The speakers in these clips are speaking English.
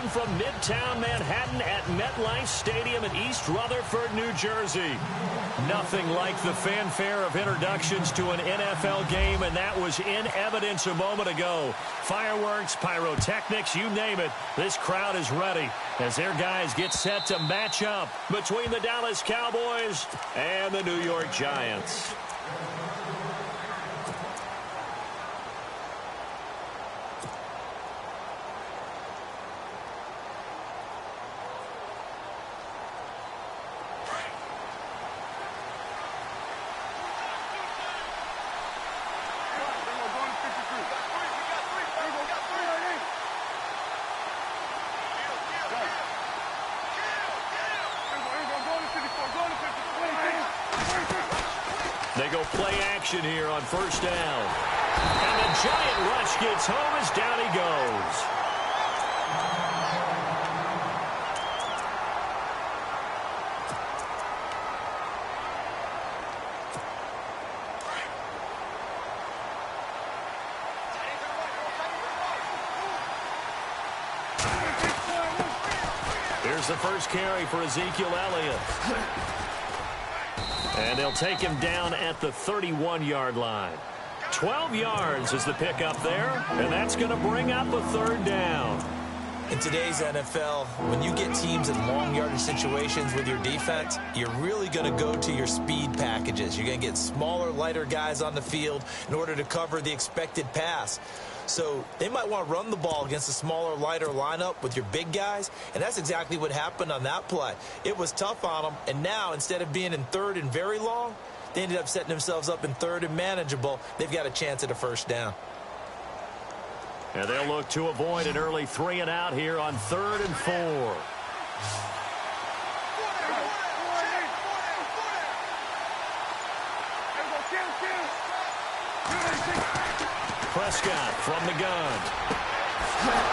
in from Midtown Manhattan at MetLife Stadium in East Rutherford, New Jersey. Nothing like the fanfare of introductions to an NFL game, and that was in evidence a moment ago. Fireworks, pyrotechnics, you name it. This crowd is ready as their guys get set to match up between the Dallas Cowboys and the New York Giants. They go play action here on first down. And the Giant rush gets home as down he goes. Here's the first carry for Ezekiel Elliott. And they'll take him down at the 31-yard line. 12 yards is the pickup there, and that's going to bring up a third down. In today's NFL, when you get teams in long yardage situations with your defense, you're really going to go to your speed packages. You're going to get smaller, lighter guys on the field in order to cover the expected pass. So they might want to run the ball against a smaller, lighter lineup with your big guys, and that's exactly what happened on that play. It was tough on them, and now instead of being in third and very long, they ended up setting themselves up in third and manageable. They've got a chance at a first down. And they'll look to avoid an early 3-and-out here on 3rd and 4. Prescott from the gun.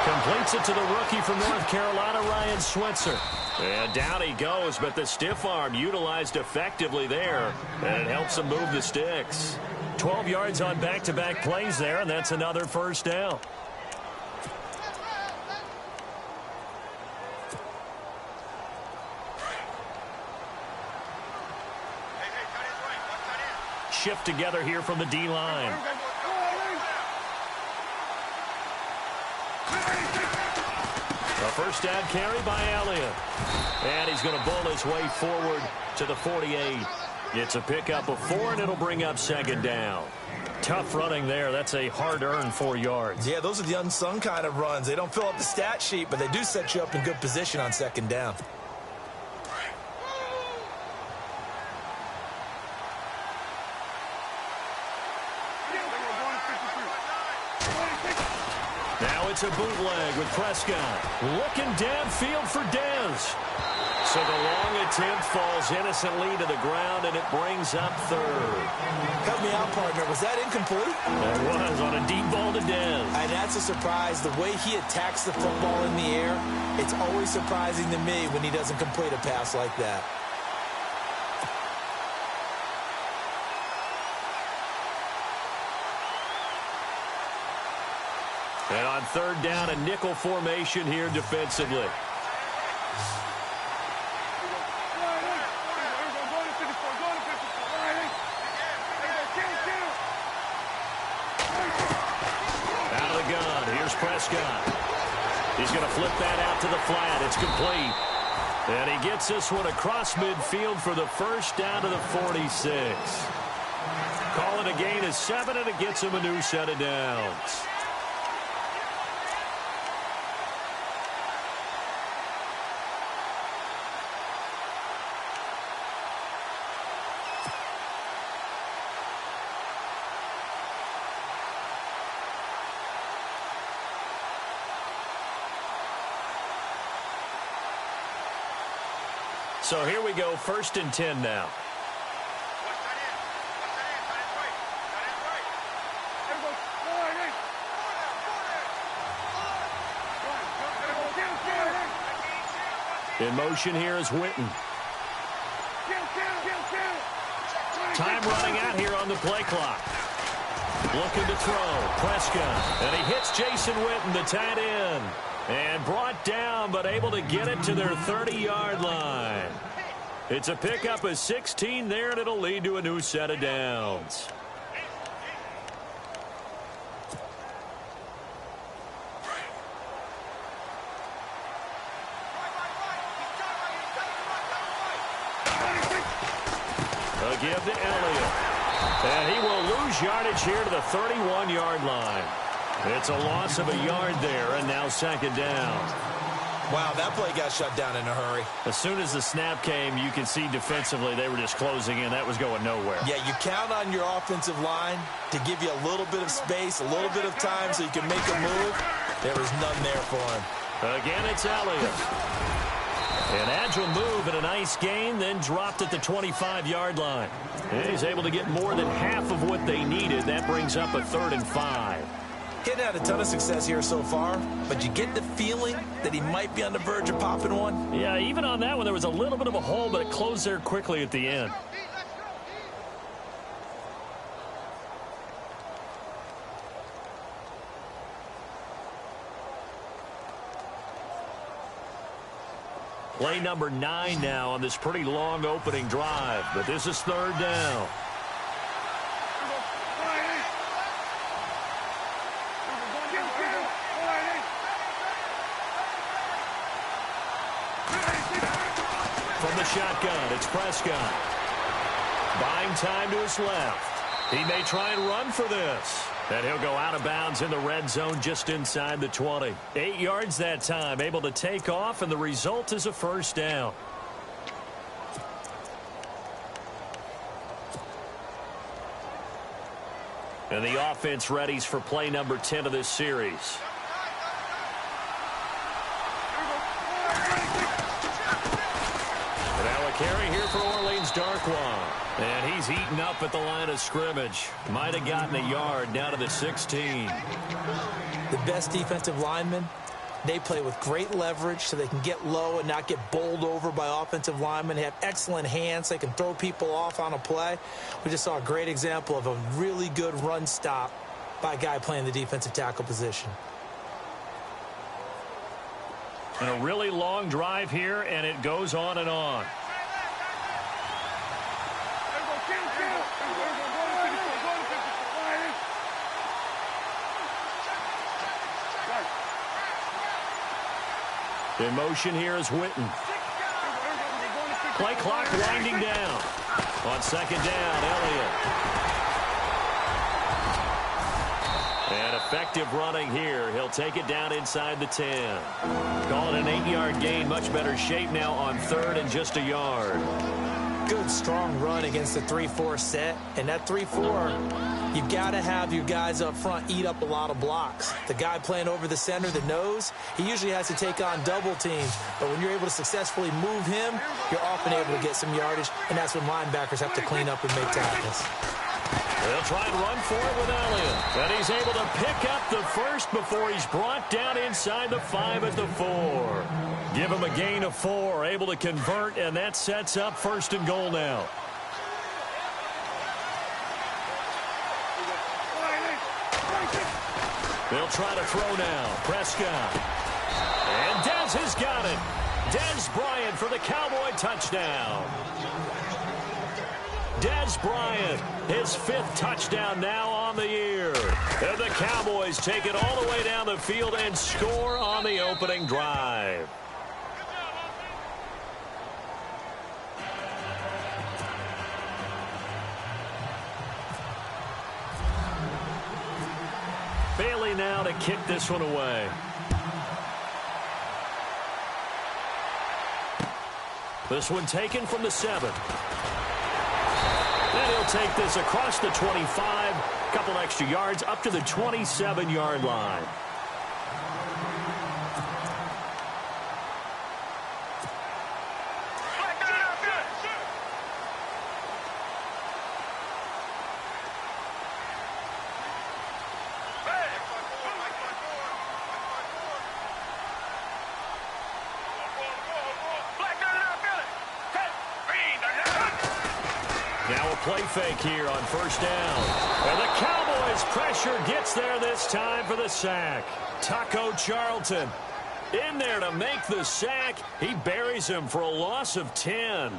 Completes it to the rookie from North Carolina, Ryan Switzer. And down he goes, but the stiff arm utilized effectively there, and it helps him move the sticks. 12 yards on back-to-back plays there, and that's another first down. Shift together here from the D-line. A first down carry by Elliott. And he's going to bowl his way forward to the 48. It's a pickup of 4, and it'll bring up second down. Tough running there. That's a hard-earned 4 yards. Yeah, those are the unsung kind of runs. They don't fill up the stat sheet, but they do set you up in good position on second down. Now it's a bootleg with Prescott. Looking downfield for Dez. So the long attempt falls innocently to the ground, and it brings up third. Help me out, partner. Was that incomplete? It was on a deep ball to Dez. And that's a surprise. The way he attacks the football in the air, it's always surprising to me when he doesn't complete a pass like that. And on third down, a nickel formation here defensively. Out of the gun, here's Prescott. He's going to flip that out to the flat. It's complete. And he gets this one across midfield for the first down to the 46. Call it a gain of 7, and it gets him a new set of downs. So here we go, 1st and 10 now. In motion here is Witten. Time running out here on the play clock. Looking to throw. Prescott. And he hits Jason Witten, the tight end. And brought down, but able to get it to their 30-yard line. It's a pickup of 16 there, and it'll lead to a new set of downs. A give to Elliott. And he will lose yardage here to the 31-yard line. It's a loss of a yard there, and now second down. Wow, that play got shut down in a hurry. As soon as the snap came, you can see defensively they were just closing in. That was going nowhere. Yeah, you count on your offensive line to give you a little bit of space, a little bit of time so you can make a move. There was none there for him. Again, it's Elliott. An agile move and a nice gain, then dropped at the 25-yard line. And he's able to get more than half of what they needed. That brings up a 3rd and 5. Getting had a ton of success here so far, but you get the feeling that he might be on the verge of popping one. Yeah, even on that one, there was a little bit of a hole, but it closed there quickly at the end. Play number 9 now on this pretty long opening drive, but this is 3rd down. From the shotgun, it's Prescott. Buying time to his left. He may try and run for this. And he'll go out of bounds in the red zone just inside the 20. 8 yards that time, able to take off, and the result is a first down. And the offense readies for play number 10 of this series. Carry here for Orleans Darkwa. And he's eaten up at the line of scrimmage. Might have gotten a yard down to the 16. The best defensive linemen, they play with great leverage so they can get low and not get bowled over by offensive linemen. They have excellent hands. They can throw people off on a play. We just saw a great example of a really good run stop by a guy playing the defensive tackle position. And a really long drive here, and it goes on and on. In motion here is Witten. Play clock winding down. On second down, Elliott. And effective running here. He'll take it down inside the 10. Call it an 8-yard gain. Much better shape now on 3rd and just a yard. Good, strong run against the 3-4 set. And that 3-4, you've got to have your guys up front eat up a lot of blocks. The guy playing over the center, the nose, he usually has to take on double teams. But when you're able to successfully move him, you're often able to get some yardage, and that's when linebackers have to clean up and make tackles. They'll try and run for it with Elliott. And he's able to pick up the first before he's brought down inside the 5 at the 4. Give him a gain of 4, able to convert, and that sets up 1st and goal now. They'll try to throw now. Prescott. And Dez has got it. Dez Bryant for the Cowboy touchdown. Dez Bryant, his 5th touchdown now on the year. And the Cowboys take it all the way down the field and score on the opening drive. Bailey now to kick this one away. This one taken from the 7. And he'll take this across the 25, a couple extra yards up to the 27-yard line. Now a play fake here on 1st down. And the Cowboys pressure gets there this time for the sack. Taco Charlton. In there to make the sack. He buries him for a loss of 10.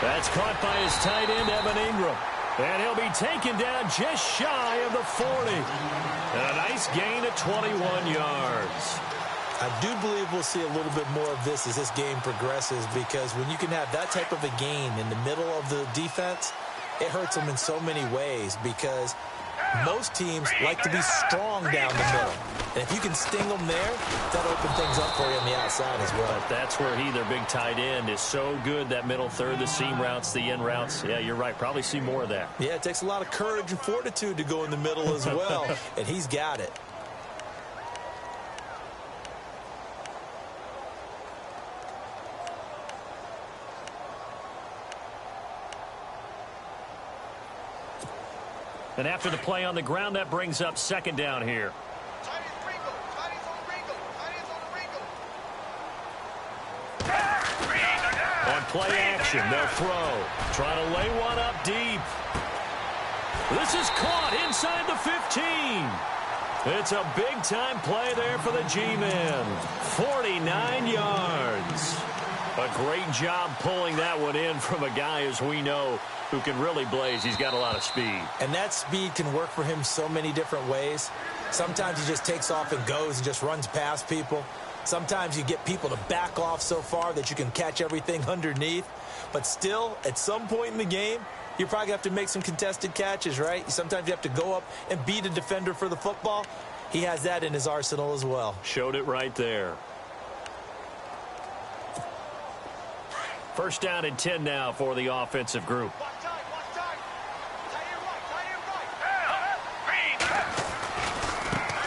That's caught by his tight end, Evan Ingram. And he'll be taken down just shy of the 40. And a nice gain of 21 yards. I do believe we'll see a little bit more of this as this game progresses, because when you can have that type of a gain in the middle of the defense, it hurts them in so many ways, because most teams like to be strong down the middle. And if you can sting them there, that'll open things up for you on the outside as well. But that's where their big tight end, is so good, that middle third, the seam routes, the in routes. Yeah, you're right. Probably see more of that. Yeah, it takes a lot of courage and fortitude to go in the middle as well, and he's got it. And after the play on the ground, that brings up second down here. On play action, they'll throw. Trying to lay one up deep. This is caught inside the 15. It's a big-time play there for the G-men. 49 yards. A great job pulling that one in from a guy, as we know, who can really blaze. He's got a lot of speed. And that speed can work for him so many different ways. Sometimes he just takes off and goes and just runs past people. Sometimes you get people to back off so far that you can catch everything underneath. But still, at some point in the game, you're probably going to have to make some contested catches, right? Sometimes you have to go up and beat a defender for the football. He has that in his arsenal as well. Showed it right there. First down and 10 now for the offensive group.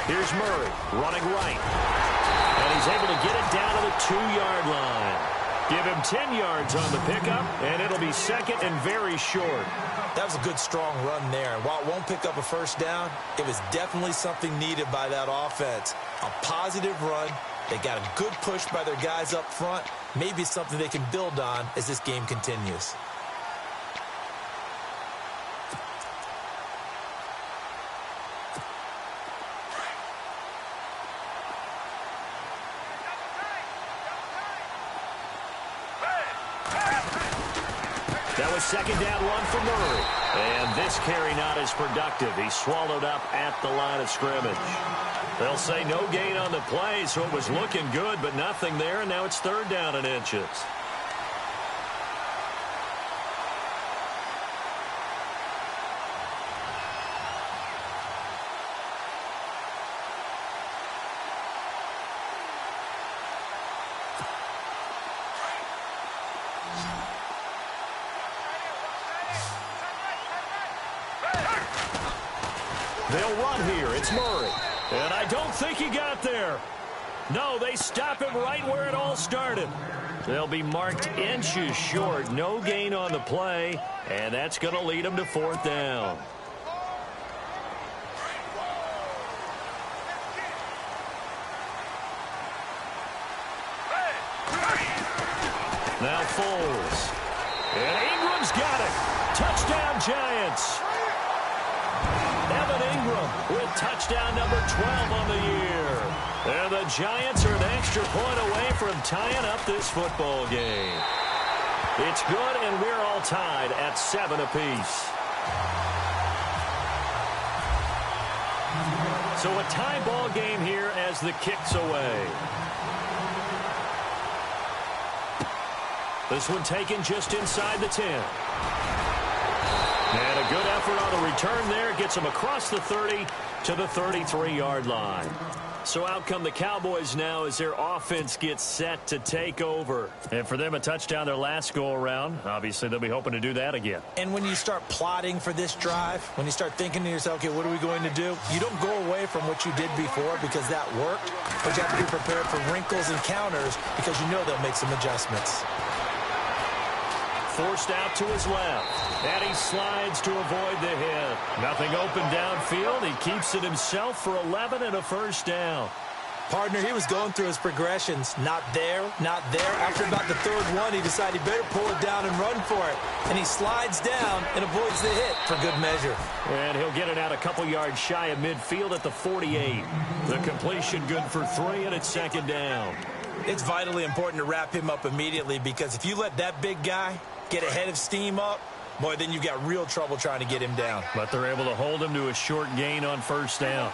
Here's Murray running right. And he's able to get it down to the 2-yard line. Give him 10 yards on the pickup, and it'll be second and very short. That was a good, strong run there. And while it won't pick up a first down, it was definitely something needed by that offense. A positive run. They got a good push by their guys up front. Maybe something they can build on as this game continues. That was second down run for Murray. And this carry not as productive. He's swallowed up at the line of scrimmage. They'll say no gain on the play, so it was looking good, but nothing there, and now it's third down and inches. They'll run here. It's Murray. And I don't think he got there. No, they stop him right where it all started. They'll be marked inches short. No gain on the play. And that's going to lead them to fourth down. Now Foles. And Ingram's got it. Touchdown, Giants. Evan Ingram with touchdown number 12 on the year. And the Giants are an extra point away from tying up this football game. It's good, and we're all tied at 7 apiece. So a tie ball game here as the kick's away. This one taken just inside the 10. And a good effort on the return there. Gets them across the 30 to the 33-yard line. So out come the Cowboys now as their offense gets set to take over. And for them, a touchdown their last go-around. Obviously, they'll be hoping to do that again. And when you start plotting for this drive, when you start thinking to yourself, okay, what are we going to do? You don't go away from what you did before because that worked. But you have to be prepared for wrinkles and counters because you know they'll make some adjustments. forced out to his left. And he slides to avoid the hit. Nothing open downfield. He keeps it himself for 11 and a first down. Partner, he was going through his progressions. Not there, not there. After about the third one, he decided he better pull it down and run for it. And he slides down and avoids the hit for good measure. And he'll get it out a couple yards shy of midfield at the 48. The completion good for 3, and it's second down. It's vitally important to wrap him up immediately, because if you let that big guy get a head of steam up, boy, then you've got real trouble trying to get him down. But they're able to hold him to a short gain on first down.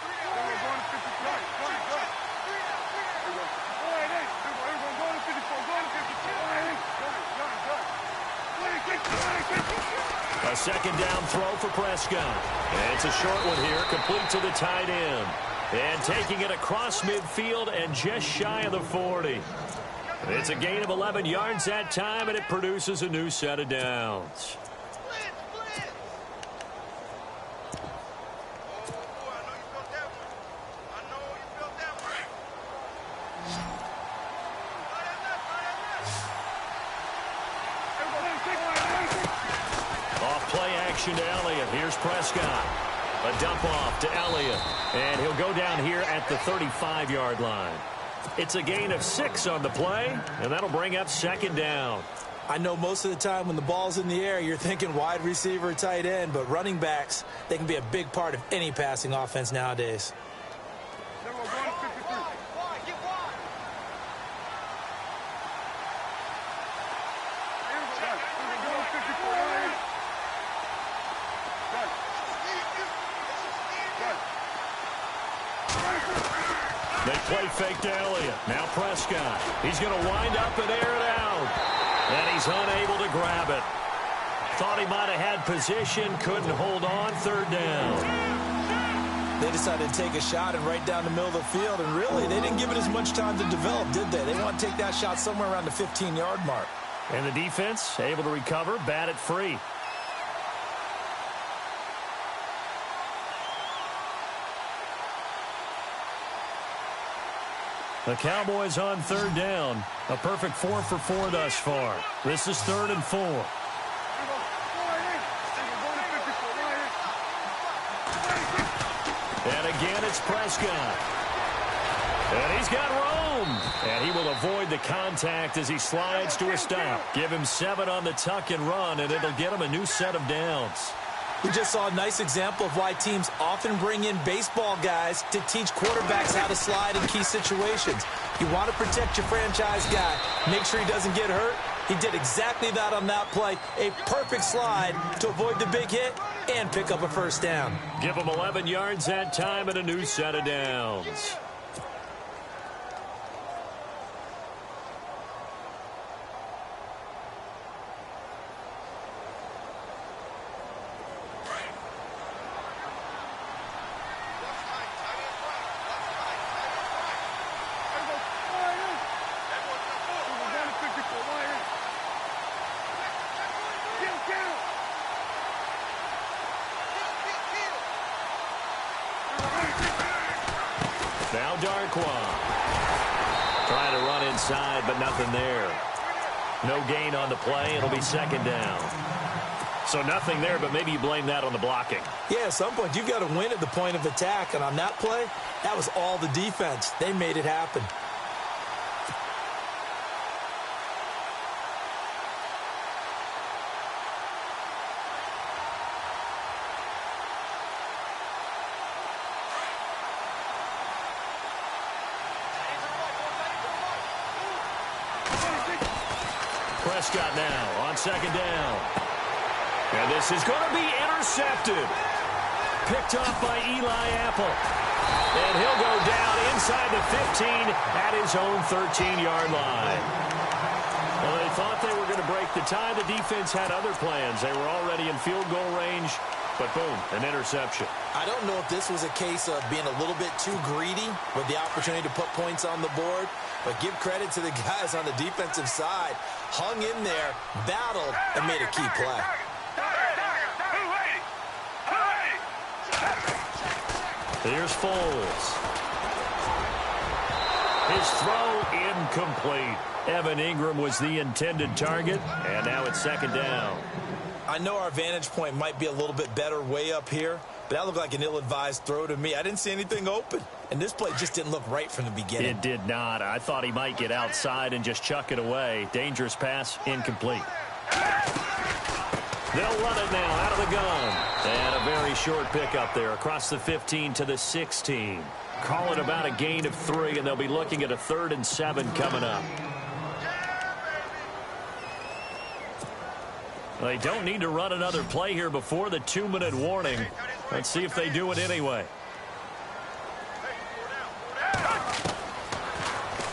A second down throw for Prescott. And it's a short one here, complete to the tight end. And taking it across midfield and just shy of the 40. It's a gain of 11 yards that time, and it produces a new set of downs. Off-play action to Elliott. Here's Prescott. A dump off to Elliott. And he'll go down here at the 35-yard line. It's a gain of 6 on the play, and that'll bring up second down. I know most of the time when the ball's in the air, you're thinking wide receiver, tight end, but running backs, they can be a big part of any passing offense nowadays. They play fake to Elliott. Now Prescott. He's going to wind up and air it out. And he's unable to grab it. Thought he might have had position. Couldn't hold on. Third down. They decided to take a shot and right down the middle of the field. And really, they didn't give it as much time to develop, did they? They want to take that shot somewhere around the 15-yard mark. And the defense able to recover. Bat it free. The Cowboys on third down. A perfect 4 for 4 thus far. This is 3rd and 4. And again, it's Prescott. And he's got room. And he will avoid the contact as he slides to a stop. Give him 7 on the tuck and run, and it'll get him a new set of downs. We just saw a nice example of why teams often bring in baseball guys to teach quarterbacks how to slide in key situations. You want to protect your franchise guy. Make sure he doesn't get hurt. He did exactly that on that play. A perfect slide to avoid the big hit and pick up a first down. Give him 11 yards that time and a new set of downs. Now Darkwa. Trying to run inside, but nothing there. No gain on the play. It'll be second down. So nothing there, but maybe you blame that on the blocking. Yeah, at some point, you've got to win at the point of attack. And on that play, that was all the defense. They made it happen. Prescott now on second down. And this is going to be intercepted. Picked off by Eli Apple. And he'll go down inside the 15 at his own 13-yard line. Well, they thought they were going to break the tie. The defense had other plans. They were already in field goal range. But boom, an interception. I don't know if this was a case of being a little bit too greedy with the opportunity to put points on the board. But give credit to the guys on the defensive side. Hung in there, battled, and made a key play. Here's Foles. His throw incomplete. Evan Ingram was the intended target, and now it's second down. I know our vantage point might be a little bit better way up here, but that looked like an ill-advised throw to me. I didn't see anything open, and this play just didn't look right from the beginning. It did not. I thought he might get outside and just chuck it away. Dangerous pass, incomplete. They'll run it now out of the gun. And a very short pickup there across the 15 to the 16. Call it about a gain of 3, and they'll be looking at a 3rd and 7 coming up. They don't need to run another play here before the 2-minute warning. Let's see if they do it anyway.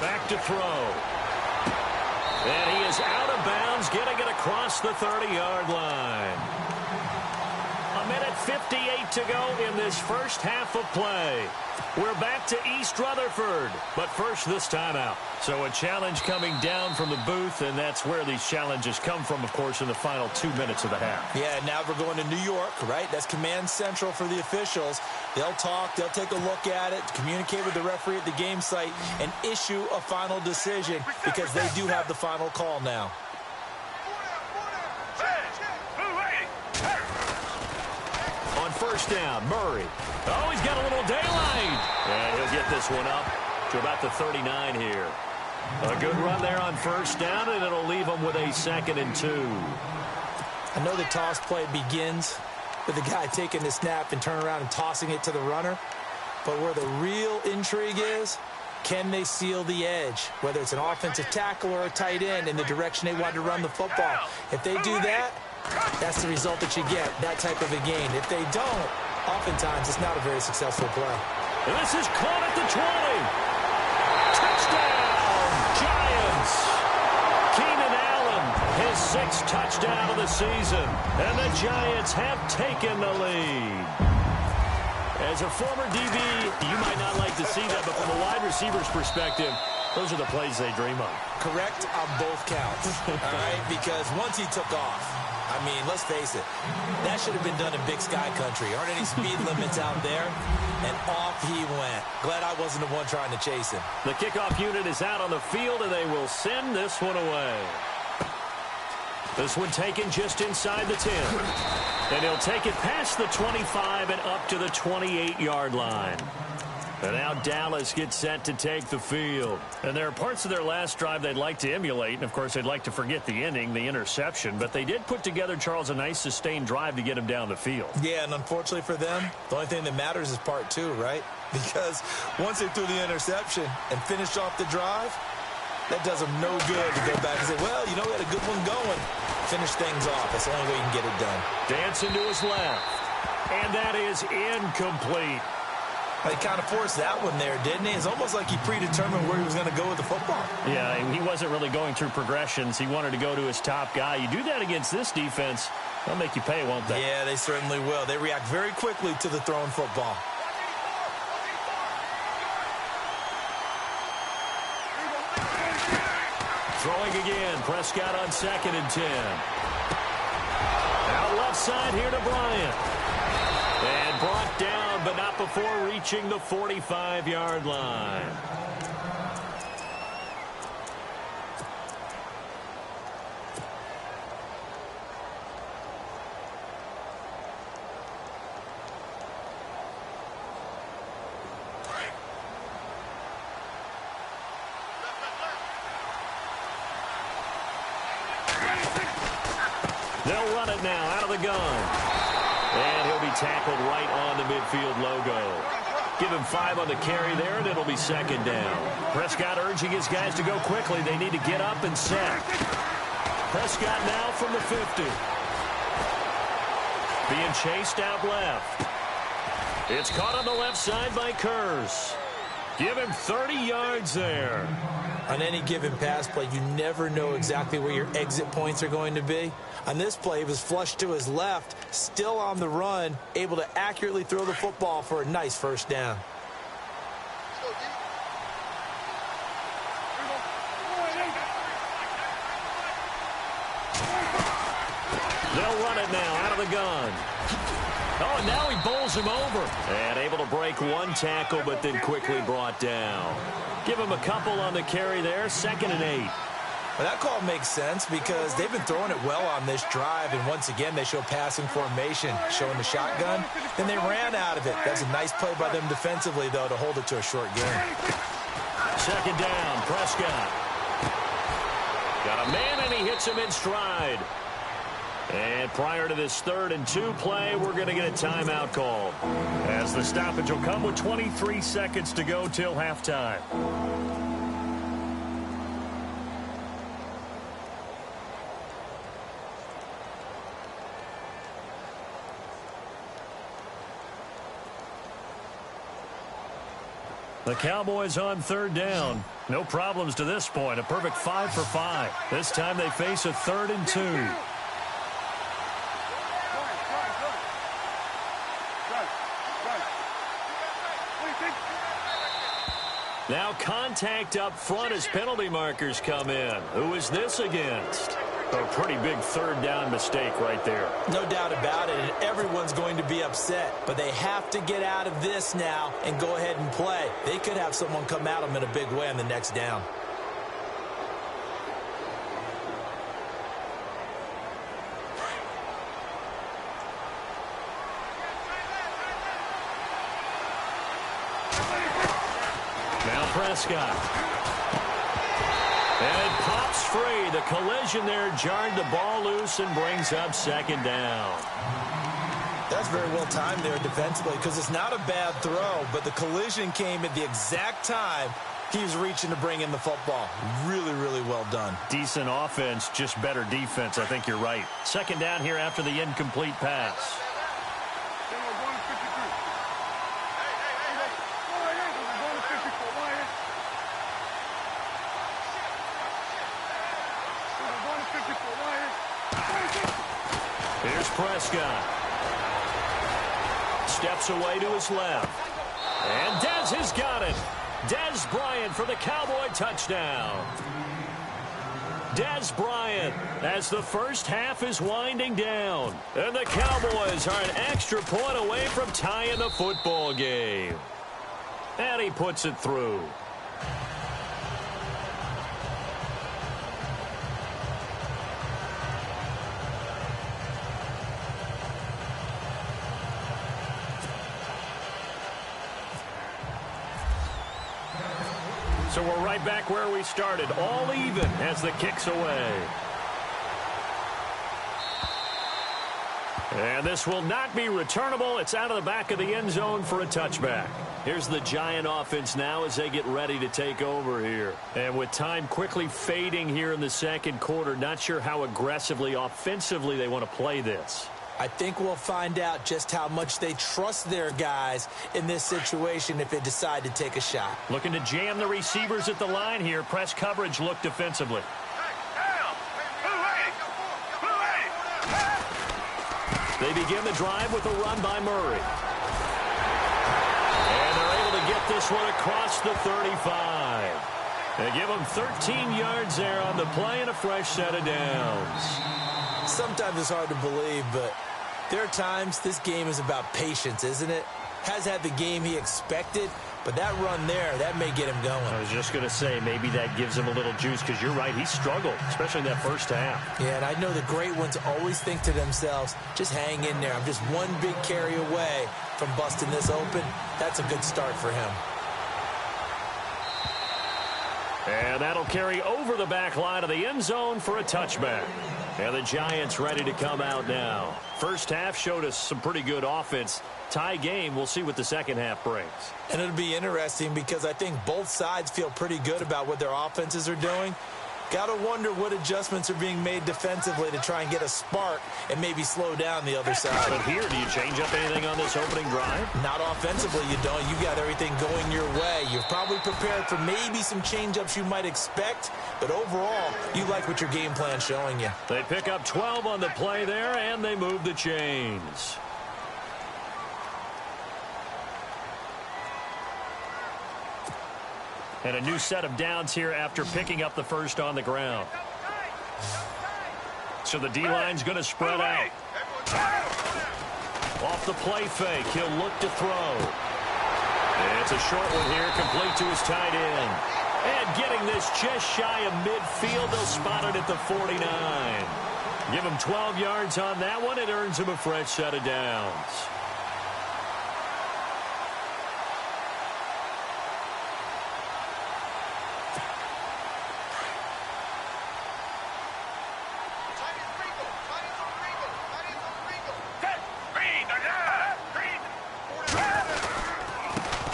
Back to throw. And he is out of bounds, getting it across the 30-yard line. A minute 58 to go in this first half of play. We're back to East Rutherford, but first this timeout. So a challenge coming down from the booth, and that's where these challenges come from, of course, in the final 2 minutes of the half. Yeah, now we're going to New York, right? That's command central for the officials. They'll talk, they'll take a look at it, communicate with the referee at the game site, and issue a final decision because they do have the final call now. On first down, Murray. Oh, he's got a little daylight. And he'll get this one up to about the 39 here. A good run there on first down, and it'll leave him with a 2nd and 2. I know the toss play begins with the guy taking the snap and turning around and tossing it to the runner. But where the real intrigue is, can they seal the edge? Whether it's an offensive tackle or a tight end in the direction they want to run the football. If they do that, that's the result that you get, that type of a gain. If they don't, oftentimes it's not a very successful play. And this is caught at the 20. Touchdown, Giants. Keenan Allen, his 6th touchdown of the season. And the Giants have taken the lead. As a former DB, you might not like to see that, but from a wide receiver's perspective, those are the plays they dream of. Correct on both counts, all right? Because once he took off, I mean, let's face it, that should have been done in Big Sky Country. Aren't any speed limits out there? And off he went. Glad I wasn't the one trying to chase him. The kickoff unit is out on the field, and they will send this one away. This one taken just inside the 10. And he'll take it past the 25 and up to the 28-yard line. And now Dallas gets set to take the field. And there are parts of their last drive they'd like to emulate. And, of course, they'd like to forget the ending, the interception. But they did put together, Charles, a nice sustained drive to get him down the field. Yeah, and unfortunately for them, the only thing that matters is part 2, right? Because once they threw the interception and finished off the drive, that does them no good to go back and say, well, you know, we had a good one going. Finish things off. That's the only way you can get it done. Dancing to his left. And that is incomplete. He kind of forced that one there, didn't he? It's almost like he predetermined where he was going to go with the football. Yeah, he wasn't really going through progressions. He wanted to go to his top guy. You do that against this defense, they'll make you pay, won't they? Yeah, they certainly will. They react very quickly to the thrown football. Throwing again. Prescott on 2nd and 10. Out left side here to Bryant. And brought down, but not before reaching the 45-yard line. They'll run it now out of the gun. And he'll be tackled right on the midfield logo. Give him 5 on the carry there, and it'll be 2nd down. Prescott urging his guys to go quickly. They need to get up and set. Prescott now from the 50. Being chased out left. It's caught on the left side by Kurz. Give him 30 yards there. On any given pass play, you never know exactly where your exit points are going to be. On this play, he was flushed to his left, still on the run, able to accurately throw the football for a nice first down. They'll run it now out of the gun. Oh, and now he bowls him over. And able to break one tackle, but then quickly brought down. Give him a couple on the carry there, 2nd and 8. Well, that call makes sense because they've been throwing it well on this drive, and once again, they show passing formation, showing the shotgun. Then they ran out of it. That's a nice play by them defensively, though, to hold it to a short game. 2nd down, Prescott. Got a man, and he hits him in stride. And prior to this 3rd and 2 play, we're going to get a timeout called, as the stoppage will come with 23 seconds to go till halftime. The Cowboys on 3rd down. No problems to this point. A perfect 5 for 5. This time they face a 3rd and 2. Now contact up front as penalty markers come in. Who is this against? A pretty big 3rd down mistake right there. No doubt about it, and everyone's going to be upset. But they have to get out of this now and go ahead and play. They could have someone come at them in a big way on the next down. Now Prescott. And it pops free. The collision there jarred the ball loose and brings up 2nd down. That's very well timed there defensively because it's not a bad throw, but the collision came at the exact time he was reaching to bring in the football. Really, really well done. Decent offense, just better defense. I think you're right. 2nd down here after the incomplete pass. Here's Prescott. Steps away to his left. And Dez has got it. Dez Bryant for the Cowboy touchdown. Dez Bryant as the first half is winding down. And the Cowboys are an extra point away from tying the football game. And he puts it through. So we're right back where we started, all even as the kick's away. And this will not be returnable. It's out of the back of the end zone for a touchback. Here's the Giant offense now as they get ready to take over here. And with time quickly fading here in the 2nd quarter, not sure how aggressively, offensively they want to play this. I think we'll find out just how much they trust their guys in this situation if they decide to take a shot. Looking to jam the receivers at the line here. Press coverage look defensively. They begin the drive with a run by Murray. And they're able to get this one across the 35. They give them 13 yards there on the play and a fresh set of downs. Sometimes it's hard to believe, but there are times this game is about patience, isn't it? Has had the game he expected, but that run there, that may get him going. I was just going to say, maybe that gives him a little juice, because you're right, he struggled, especially in that first half. Yeah, and I know the great ones always think to themselves, just hang in there. I'm just one big carry away from busting this open. That's a good start for him. And that'll carry over the back line of the end zone for a touchback. And the Giants ready to come out now. First half showed us some pretty good offense. Tie game, we'll see what the second half brings. And it'll be interesting because I think both sides feel pretty good about what their offenses are doing. Got to wonder what adjustments are being made defensively to try and get a spark and maybe slow down the other side. But here, do you change up anything on this opening drive? Not offensively, you don't. You got everything going your way. You're probably prepared for maybe some change-ups you might expect, but overall, you like what your game plan's showing you. They pick up 12 on the play there, and they move the chains. And a new set of downs here after picking up the first on the ground. So the D-line's going to spread out. Off the play fake, he'll look to throw. It's a short one here, complete to his tight end. And getting this just shy of midfield, they'll spot it at the 49. Give him 12 yards on that one. It earns him a fresh set of downs.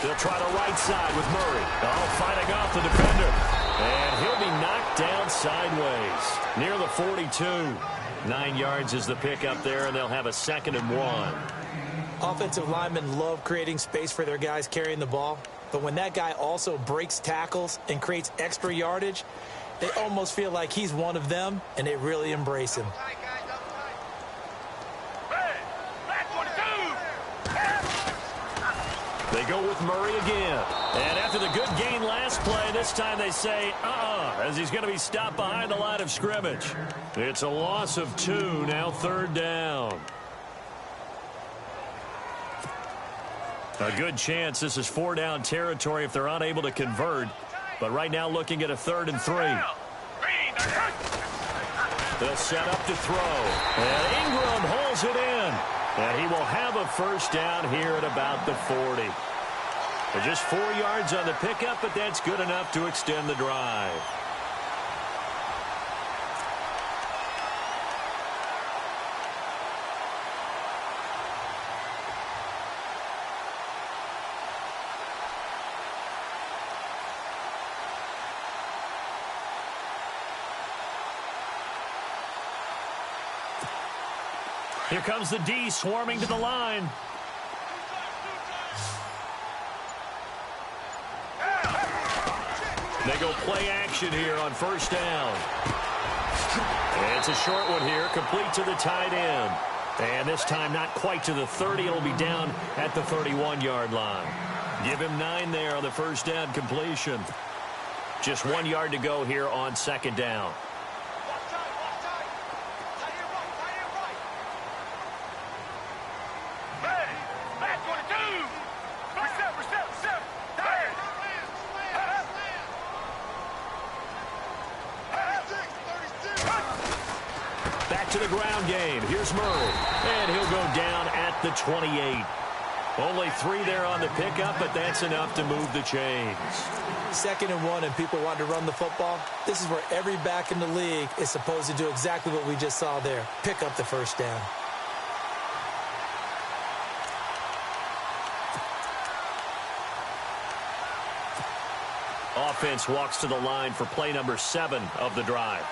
They'll try the right side with Murray. Oh, fighting off the defender. And he'll be knocked down sideways near the 42. 9 yards is the pickup there, and they'll have a 2nd and 1. Offensive linemen love creating space for their guys carrying the ball. But when that guy also breaks tackles and creates extra yardage, they almost feel like he's one of them, and they really embrace him. They go with Murray again. And after the good gain last play, this time they say, as he's going to be stopped behind the line of scrimmage. It's a loss of 2, now 3rd down. A good chance this is 4-down territory if they're unable to convert. But right now looking at a 3rd and 3. They'll set up to throw. And Ingram holds it in. And he will have a 1st down here at about the 40. They're just 4 yards on the pickup, but that's good enough to extend the drive. Here comes the D swarming to the line. They go play action here on 1st down. And it's a short one here, complete to the tight end. And this time not quite to the 30. It'll be down at the 31-yard line. Give him 9 there on the 1st down completion. Just 1 yard to go here on 2nd down. To the ground game. Here's Murray. And he'll go down at the 28. Only 3 there on the pickup, but that's enough to move the chains. 2nd and 1, and people want to run the football. This is where every back in the league is supposed to do exactly what we just saw there. Pick up the 1st down. Offense walks to the line for play number 7 of the drive.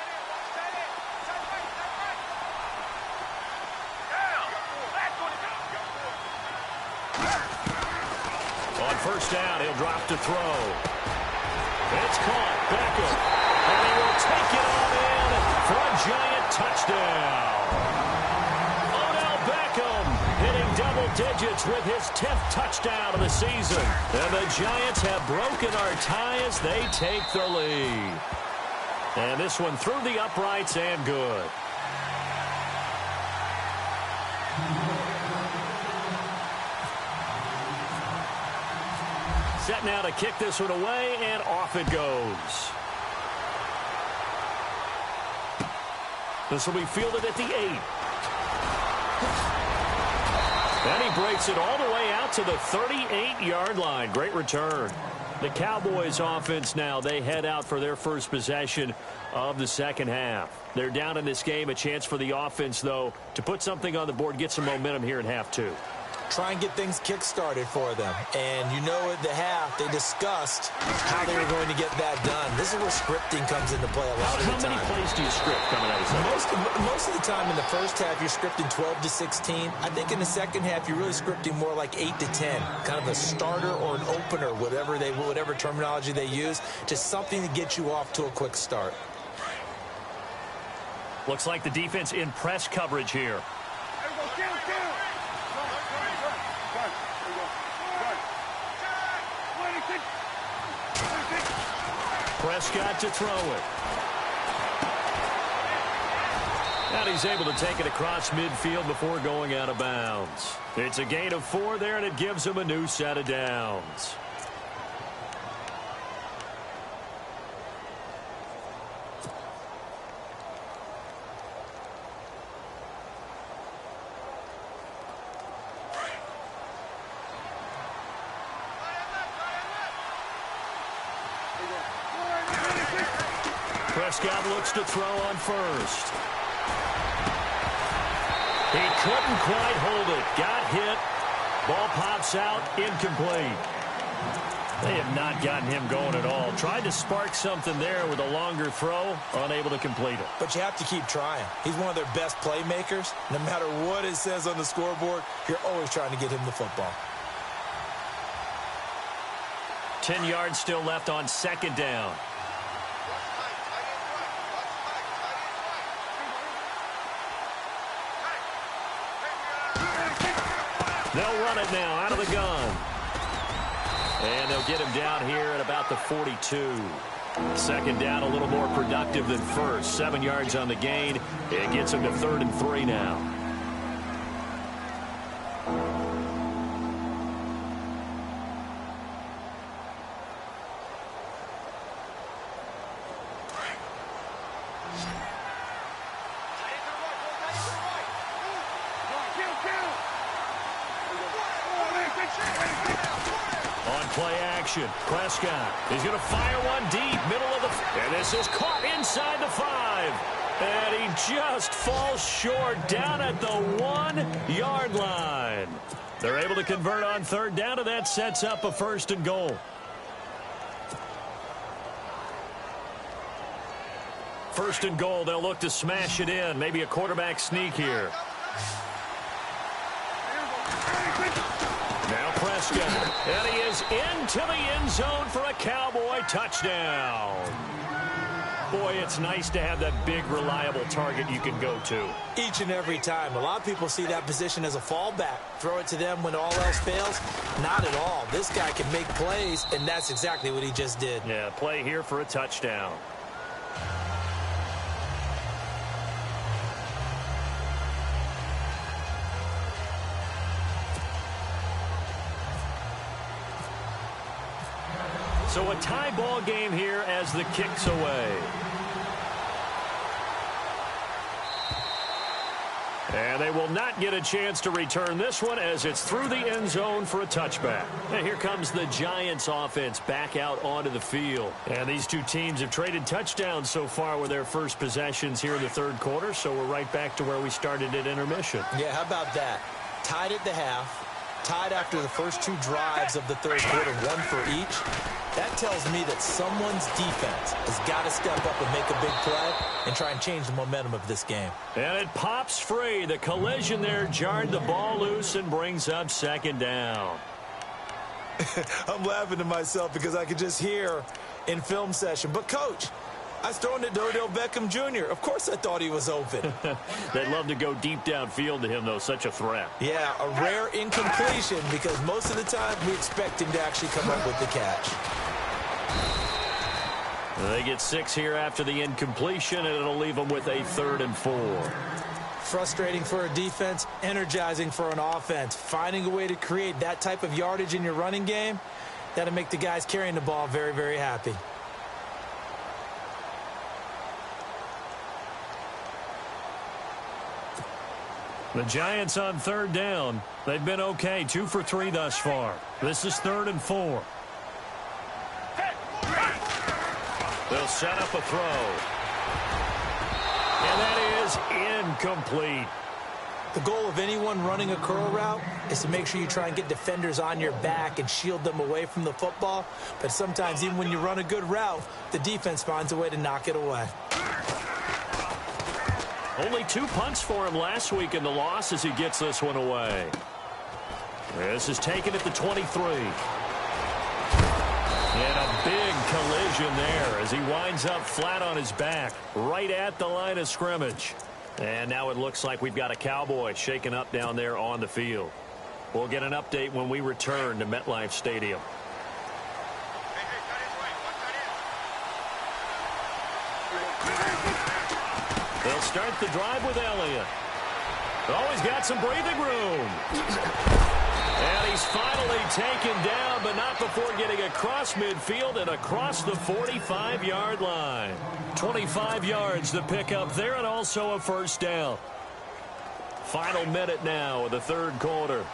On 1st down, he'll drop to throw. It's caught. Beckham. And he will take it on in for a giant touchdown. Odell Beckham hitting double digits with his 10th touchdown of the season. And the Giants have broken our tie as they take the lead. And this one through the uprights and good. Set now to kick this one away, and off it goes. This will be fielded at the 8. And he breaks it all the way out to the 38-yard line. Great return. The Cowboys offense now, they head out for their first possession of the 2nd half. They're down in this game. A chance for the offense, though, to put something on the board, get some momentum here in half 2. Try and get things kick-started for them. And you know at the half, they discussed how they were going to get that done. This is where scripting comes into play a lot of the time. How many plays do you script coming out of Sunday? Most of the time in the 1st half, you're scripting 12 to 16. I think in the 2nd half, you're really scripting more like 8 to 10. Kind of a starter or an opener, whatever terminology they use. Just something to get you off to a quick start. Looks like the defense in press coverage here. Prescott to throw it. And he's able to take it across midfield before going out of bounds. It's a gain of 4 there, and it gives him a new set of downs. Prescott looks to throw on first. He couldn't quite hold it. Got hit. Ball pops out. Incomplete. They have not gotten him going at all. Tried to spark something there with a longer throw. Unable to complete it. But you have to keep trying. He's one of their best playmakers. No matter what it says on the scoreboard, you're always trying to get him the football. 10 yards still left on second down. They'll run it now out of the gun. And they'll get him down here at about the 42. Second down a little more productive than first. 7 yards on the gain. It gets him to 3rd and 3 now. Prescott is going to fire one deep, middle of the... And this is caught inside the 5. And he just falls short down at the 1-yard line. They're able to convert on third down, and that sets up a 1st and goal. First and goal, they'll look to smash it in. Maybe a quarterback sneak here. Now Prescott, and he is into the end zone for a Cowboy touchdown. Boy, it's nice to have that big, reliable target you can go to. Each and every time. A lot of people see that position as a fallback. Throw it to them when all else fails. Not at all. This guy can make plays, and that's exactly what he just did. Yeah, play here for a touchdown. So a tie ball game here as the kick's away. And they will not get a chance to return this one as it's through the end zone for a touchback. And here comes the Giants offense back out onto the field. And these two teams have traded touchdowns so far with their first possessions here in the third quarter, so we're right back to where we started at intermission. Yeah, how about that? Tied at the half. Tied after the first 2 drives of the third quarter, 1 for each. That tells me that someone's defense has got to step up and make a big play and try and change the momentum of this game. And it pops free. The collision there jarred the ball loose and brings up second down. I'm laughing to myself because I could just hear in film session, but coach, I was throwing to Odell Beckham Jr. Of course I thought he was open. They'd love to go deep downfield to him, though. Such a threat. Yeah, a rare incompletion because most of the time we expect him to actually come up with the catch. They get 6 here after the incompletion, and it'll leave them with a 3rd and 4. Frustrating for a defense, energizing for an offense. Finding a way to create that type of yardage in your running game, that'll make the guys carrying the ball very, very happy. The Giants on third down. They've been okay, 2 for 3 thus far. This is 3rd and 4. They'll set up a throw. And that is incomplete. The goal of anyone running a curl route is to make sure you try and get defenders on your back and shield them away from the football. But sometimes even when you run a good route, the defense finds a way to knock it away. Only 2 punts for him last week in the loss as he gets this one away. This is taken at the 23. And a big collision there as he winds up flat on his back right at the line of scrimmage. And now it looks like we've got a Cowboy shaken up down there on the field. We'll get an update when we return to MetLife Stadium. They'll start the drive with Elliott. Oh, he's got some breathing room. And he's finally taken down, but not before getting across midfield and across the 45-yard line. 25 yards to pick up there, and also a first down. Final minute now of the third quarter.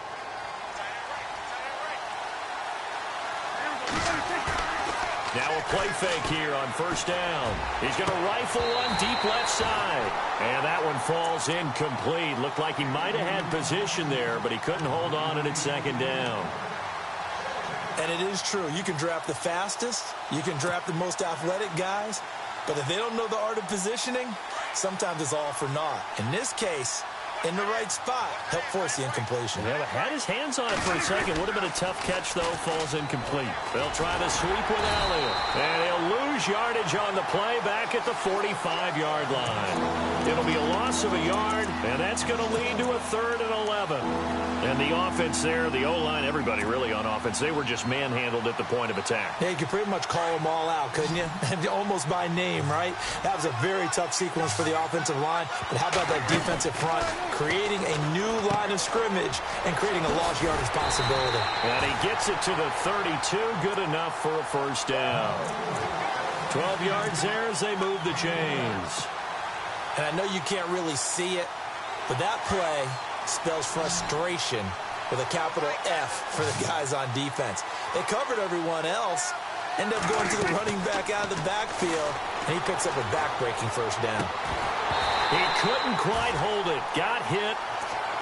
Now a play fake here on first down. He's going to rifle one deep left side. And that one falls incomplete. Looked like he might have had position there, but he couldn't hold on and it's second down. And it is true. You can draft the fastest. You can draft the most athletic guys. But if they don't know the art of positioning, sometimes it's all for naught. In this case, in the right spot, help force the incompletion. Yeah, but had his hands on it for a second. Would have been a tough catch, though. Falls incomplete. They'll try to sweep with Elliott. And he'll lose yardage on the play back at the 45-yard line. It'll be a loss of a yard, and that's going to lead to a 3rd and 11. And the offense there, the O-line, everybody really on offense, they were just manhandled at the point of attack. Yeah, you could pretty much call them all out, couldn't you? Almost by name, right? That was a very tough sequence for the offensive line. But how about that defensive front? Creating a new line of scrimmage and creating a lost yardage possibility. And he gets it to the 32. Good enough for a first down. 12 yards there as they move the chains. And I know you can't really see it, but that play spells frustration with a capital F for the guys on defense. They covered everyone else, end up going to the running back out of the backfield, and he picks up a back-breaking first down. He couldn't quite hold it. Got hit.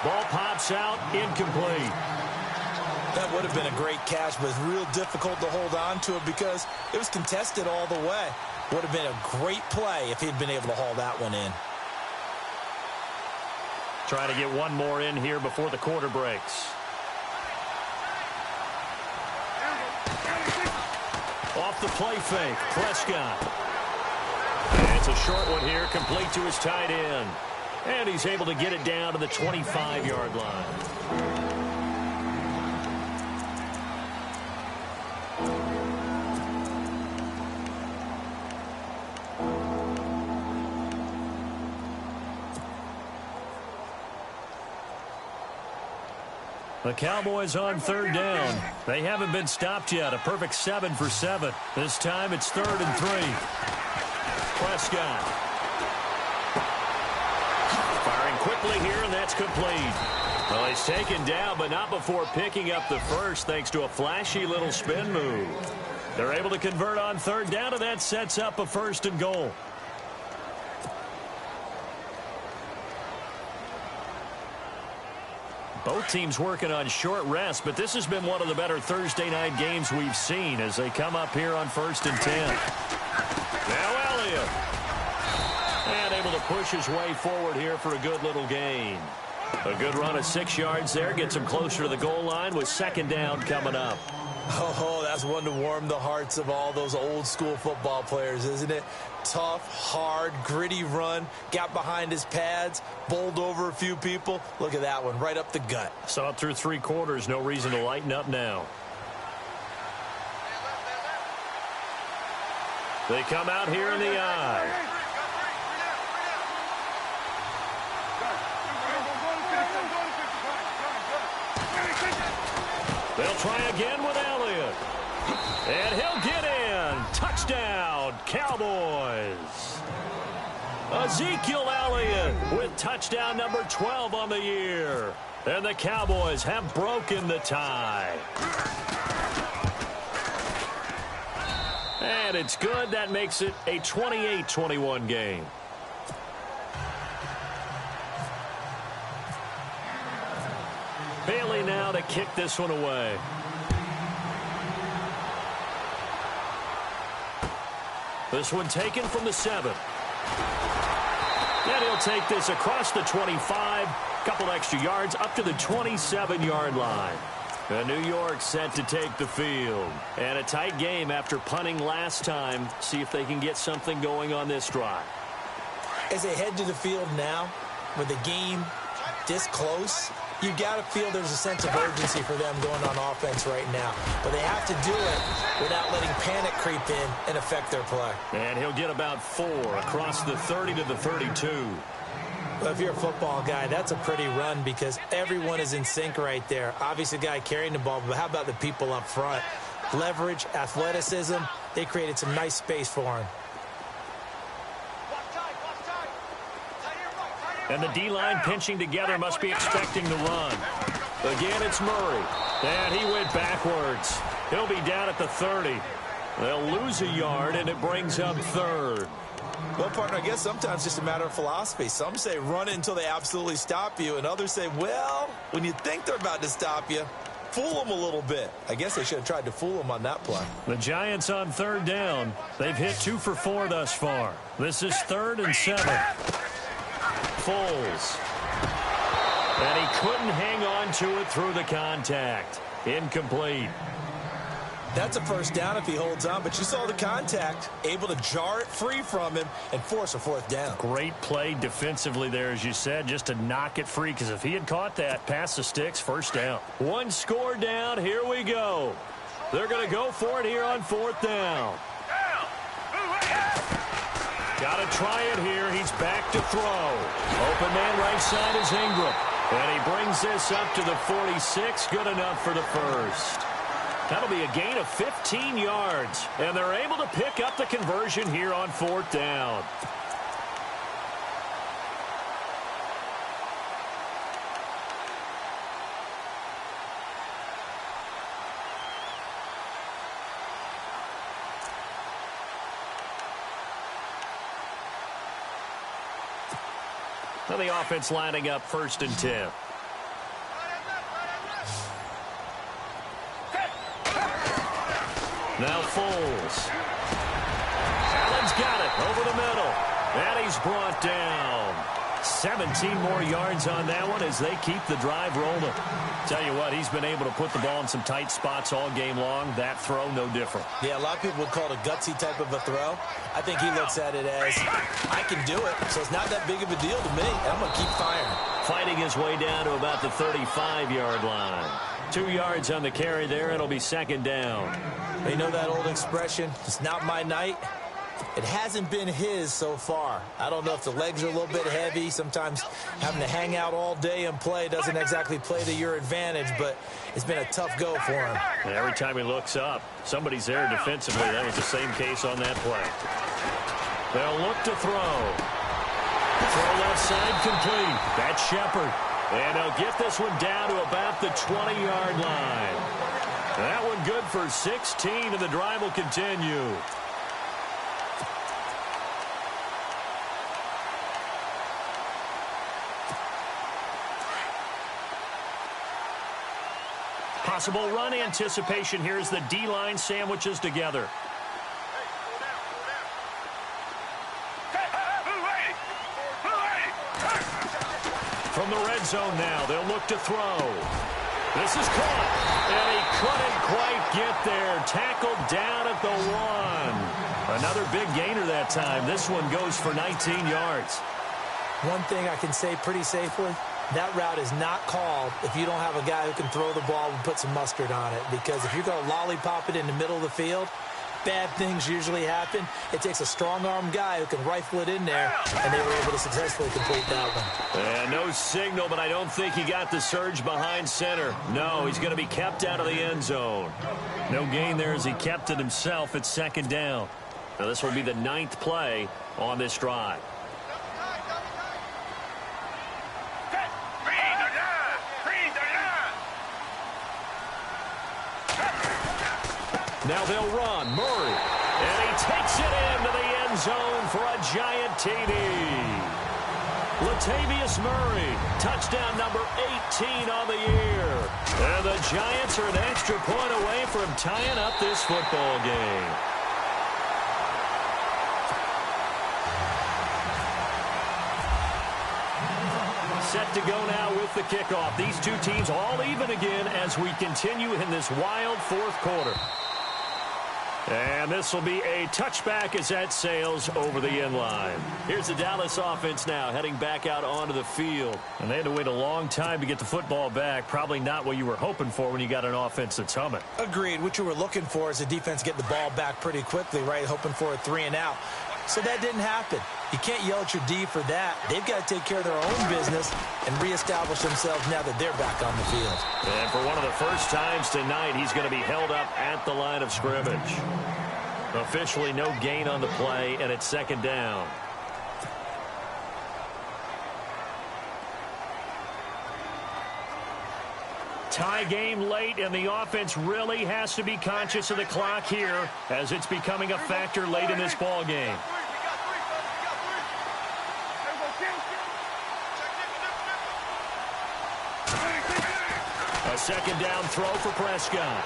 Ball pops out. Incomplete. That would have been a great catch, but it's real difficult to hold on to it because it was contested all the way. Would have been a great play if he'd been able to haul that one in. Trying to get one more in here before the quarter breaks. Off the play fake. Prescott. And it's a short one here, complete to his tight end. And he's able to get it down to the 25-yard line. The Cowboys on 3rd down. They haven't been stopped yet. A perfect 7 for 7. This time it's 3rd and 3. Prescott. Firing quickly here, and that's complete. Well, he's taken down, but not before picking up the first thanks to a flashy little spin move. They're able to convert on 3rd down, and that sets up a 1st and goal. Both teams working on short rest, but this has been one of the better Thursday night games we've seen as they come up here on 1st and 10. Now Elliott. And able to push his way forward here for a good little gain. A good run of 6 yards there. Gets him closer to the goal line with 2nd down coming up. Oh, that's one to warm the hearts of all those old school football players, isn't it? Tough, hard, gritty run. Got behind his pads, bowled over a few people. Look at that one, right up the gut. Saw it through 3 quarters. No reason to lighten up now. They come out here in the eye. They'll try again with Elliott. And he'll get in. Touchdown, Cowboys. Ezekiel Elliott with touchdown number 12 on the year. And the Cowboys have broken the tie. And it's good. That makes it a 28-21 game. Bailey now to kick this one away. This one taken from the 7. And he'll take this across the 25. Couple extra yards up to the 27-yard line. And New York set to take the field. And a tight game after punting last time. See if they can get something going on this drive. As they head to the field now, with the game this close, you got to feel there's a sense of urgency for them going on offense right now. But they have to do it without letting panic creep in and affect their play. And he'll get about 4 across the 30 to the 32. Well, if you're a football guy, that's a pretty run because everyone is in sync right there. Obviously, the guy carrying the ball, but how about the people up front? Leverage, athleticism, they created some nice space for him. And the D-line pinching together must be expecting the run. Again, it's Murray. And he went backwards. He'll be down at the 30. They'll lose a yard, and it brings up 3rd. Well, partner, I guess sometimes it's just a matter of philosophy. Some say run it until they absolutely stop you, and others say, well, when you think they're about to stop you, fool them a little bit. I guess they should have tried to fool them on that play. The Giants on 3rd down. They've hit 2 for 4 thus far. This is 3rd and 7. Foles. And he couldn't hang on to it through the contact. Incomplete. That's a first down if he holds on, but you saw the contact, able to jar it free from him and force a 4th down. Great play defensively there, as you said, just to knock it free, because if he had caught that, past the sticks, first down. 1 score down, here we go. They're going to go for it here on 4th down. Got to try it here. He's back to throw. Open man right side is Ingram. And he brings this up to the 46. Good enough for the first. That'll be a gain of 15 yards. And they're able to pick up the conversion here on 4th down. Now the offense lining up 1st and 10. Now Foles. Allen's got it over the middle. And he's brought down. 17 more yards on that one as they keep the drive rolling. Tell you what, he's been able to put the ball in some tight spots all game long. That throw, no different. Yeah, a lot of people would call it a gutsy type of a throw. I think he looks at it as, I can do it, so it's not that big of a deal to me. I'm going to keep firing. Fighting his way down to about the 35-yard line. 2 yards on the carry there. It'll be 2nd down. You know that old expression, it's not my night? It hasn't been his so far. I don't know if the legs are a little bit heavy. Sometimes having to hang out all day and play doesn't exactly play to your advantage, but it's been a tough go for him. And every time he looks up, somebody's there defensively. That was the same case on that play. They'll look to throw. Throw left side complete. That's Shepard. And they'll get this one down to about the 20-yard line. That one good for 16, and the drive will continue. Possible run anticipation here as the D-line sandwiches together. From the red zone now, they'll look to throw. This is caught, and he couldn't quite get there. Tackled down at the 1. Another big gainer that time. This one goes for 19 yards. One thing I can say pretty safely, that route is not called if you don't have a guy who can throw the ball and put some mustard on it. Because if you're going to lollipop it in the middle of the field, bad things usually happen. It takes a strong-arm guy who can rifle it in there, and they were able to successfully complete that one. And no signal, but I don't think he got the surge behind center. No, he's going to be kept out of the end zone. No gain there as he kept it himself at 2nd down. Now this will be the 9th play on this drive. Now they'll run. Murray. And he takes it into the end zone for a giant TD. Latavius Murray, touchdown number 18 on the year. And the Giants are an extra point away from tying up this football game. Set to go now with the kickoff. These two teams all even again as we continue in this wild 4th quarter. And this will be a touchback as that sails over the end line. Here's the Dallas offense now heading back out onto the field. And they had to wait a long time to get the football back. Probably not what you were hoping for when you got an offense that's humming. Agreed. What you were looking for is the defense getting the ball back pretty quickly, right? Hoping for a 3-and-out. So that didn't happen. You can't yell at your D for that. They've got to take care of their own business and reestablish themselves now that they're back on the field. And for one of the first times tonight, he's going to be held up at the line of scrimmage. Officially no gain on the play, and it's second down. Tie game late, and the offense really has to be conscious of the clock here as it's becoming a factor late in this ball game. A second down throw for Prescott.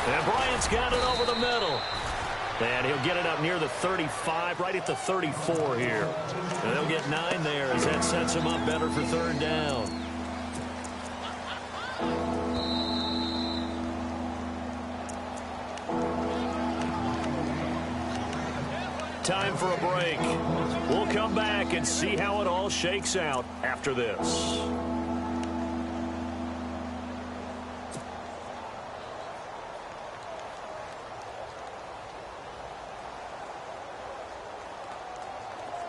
And Bryant's got it over the middle. And he'll get it up near the 35, right at the 34 here. And they'll get 9 there as that sets him up better for third down. Time for a break. We'll come back and see how it all shakes out after this.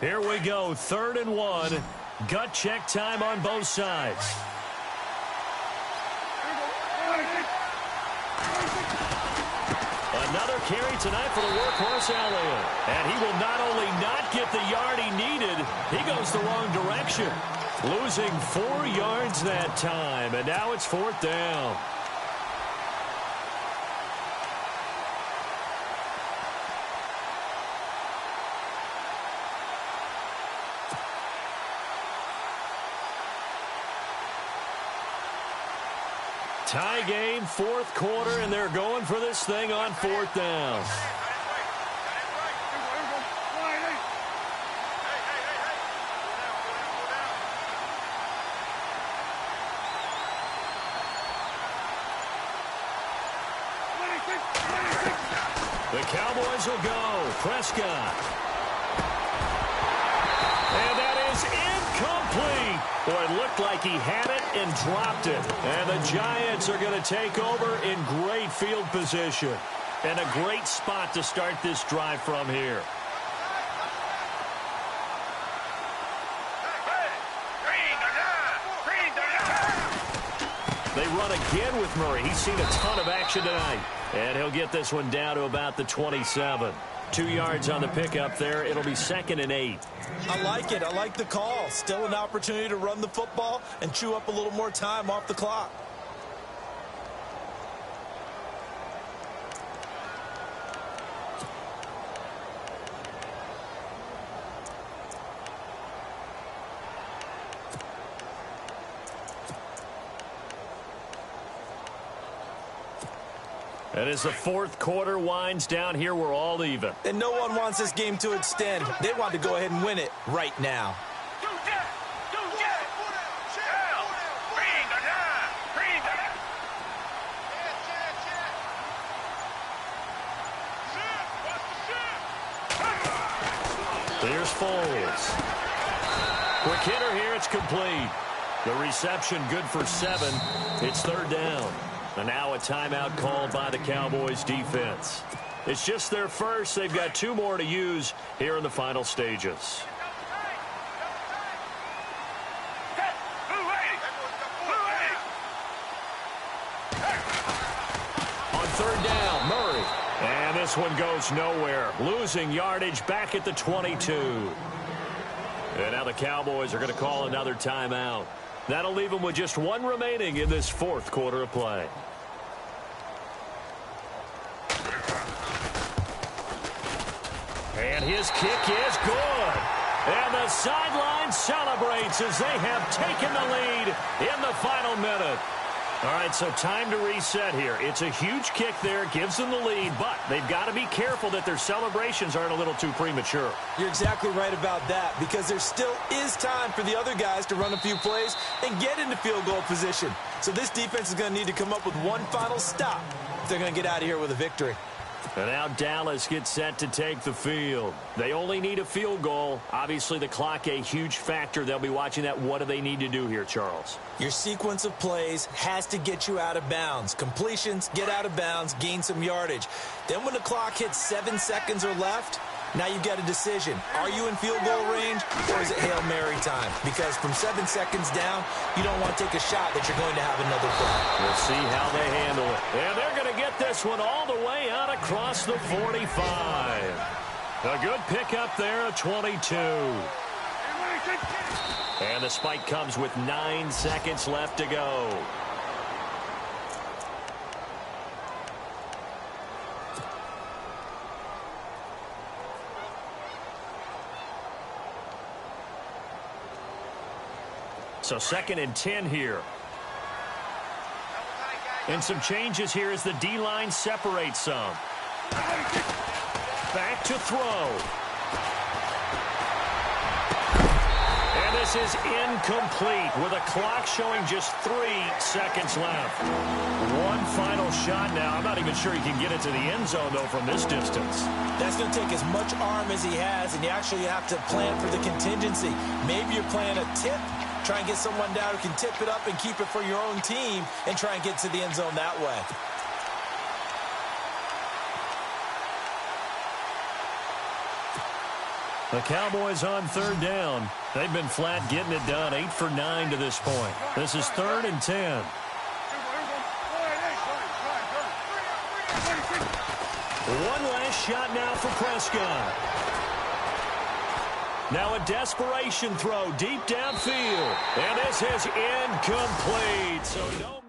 Here we go, 3rd and 1. Gut check time on both sides. Another carry tonight for the workhorse Elliott. And he will not only not get the yard he needed, he goes the wrong direction. Losing 4 yards that time, and now it's 4th down. Tie game, 4th quarter, and they're going for this thing on 4th down. The Cowboys will go. Prescott. And that is incomplete. Boy, it looked like he had it and dropped it. And the Giants are going to take over in great field position. And a great spot to start this drive from here. They run again with Murray. He's seen a ton of action tonight. And he'll get this one down to about the 27. 2 yards on the pickup there. It'll be 2nd and 8. I like it. I like the call. Still an opportunity to run the football and chew up a little more time off the clock. And as the 4th quarter winds down here, we're all even. And no one wants this game to extend. They want to go ahead and win it right now. Here's Foles. Quick hitter here, it's complete. The reception good for 7. It's 3rd down. And now a timeout called by the Cowboys defense. It's just their first. They've got 2 more to use here in the final stages. On 3rd down, Murray. And this one goes nowhere. Losing yardage back at the 22. And now the Cowboys are going to call another timeout. That'll leave them with just 1 remaining in this 4th quarter of play. And his kick is good. And the sideline celebrates as they have taken the lead in the final minute. All right, so time to reset here. It's a huge kick there, gives them the lead, but they've got to be careful that their celebrations aren't a little too premature. You're exactly right about that, because there still is time for the other guys to run a few plays and get into field goal position. So this defense is going to need to come up with one final stop if they're going to get out of here with a victory. And now Dallas gets set to take the field. They only need a field goal. Obviously, the clock a huge factor. They'll be watching that. What do they need to do here, Charles? Your sequence of plays has to get you out of bounds. Completions, get out of bounds, gain some yardage. Then when the clock hits 7 seconds or left, now you've got a decision. Are you in field goal range, or is it Hail Mary time? Because from 7 seconds down, you don't want to take a shot that you're going to have another play. We'll see how they handle it. And they're going to get this one all the way out across the 45. A good pickup there, a 22. And the spike comes with 9 seconds left to go. So 2nd and 10 here. And some changes here as the D-line separates some. Back to throw. And this is incomplete with a clock showing just 3 seconds left. One final shot now. I'm not even sure he can get it to the end zone, though, from this distance. That's going to take as much arm as he has, and you actually have to plan for the contingency. Maybe you're playing a tip. Try and get someone down who can tip it up and keep it for your own team and try and get to the end zone that way. The Cowboys on 3rd down. They've been flat getting it done. 8 for 9 to this point. This is 3rd and 10. One last shot now for Prescott. Now a desperation throw deep downfield. And this is incomplete. So no.